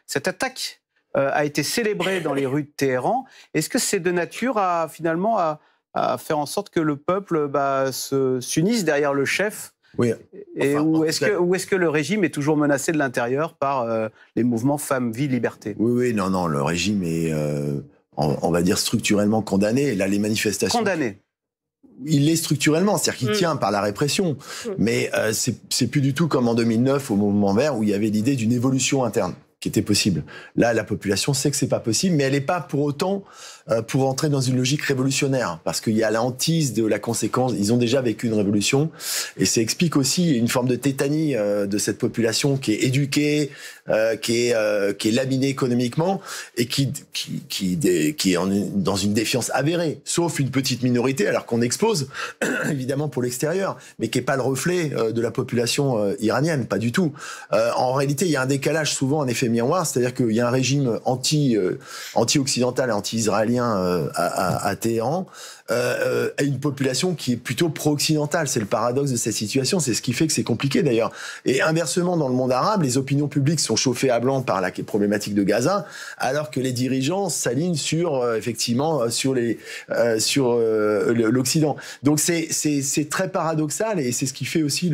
cette attaque a été célébrée dans les rues de Téhéran. Est-ce que c'est de nature à finalement à faire en sorte que le peuple s'unisse derrière le chef? Oui. Et ou est-ce que le régime est toujours menacé de l'intérieur par les mouvements femmes, vie, liberté? Oui, non, le régime est, on va dire, structurellement condamné. Là, les manifestations... Condamné. Il l'est structurellement, c'est-à-dire qu'il tient par la répression. Mais c'est plus du tout comme en 2009 au mouvement vert où il y avait l'idée d'une évolution interne qui était possible. Là, la population sait que c'est pas possible, mais elle n'est pas pour autant pour entrer dans une logique révolutionnaire, parce qu'il y a la hantise de la conséquence. Ils ont déjà vécu une révolution, et ça explique aussi une forme de tétanie de cette population qui est éduquée, qui est laminée économiquement, et qui est dans une défiance avérée, sauf une petite minorité, alors qu'on expose, évidemment pour l'extérieur, mais qui n'est pas le reflet de la population iranienne, pas du tout. En réalité, il y a un décalage, souvent un effet miroir, c'est-à-dire qu'il y a un régime anti-occidental et anti-israélien à Téhéran, à une population qui est plutôt pro-occidentale. C'est le paradoxe de cette situation, c'est ce qui fait que c'est compliqué d'ailleurs. Et inversement, dans le monde arabe, les opinions publiques sont chauffées à blanc par la problématique de Gaza, alors que les dirigeants s'alignent sur, effectivement, sur l'Occident. Donc c'est très paradoxal, et c'est ce qui fait aussi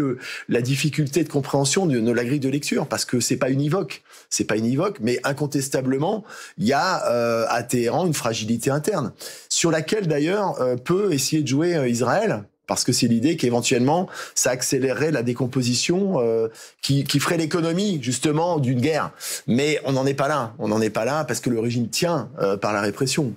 la difficulté de compréhension de la grille de lecture, parce que c'est pas univoque. C'est pas univoque, mais incontestablement, il y a à Téhéran une fragilité interne, sur laquelle d'ailleurs peut essayer de jouer Israël, parce que c'est l'idée qu'éventuellement ça accélérerait la décomposition qui ferait l'économie justement d'une guerre. Mais on n'en est pas là. On n'en est pas là parce que le régime tient par la répression.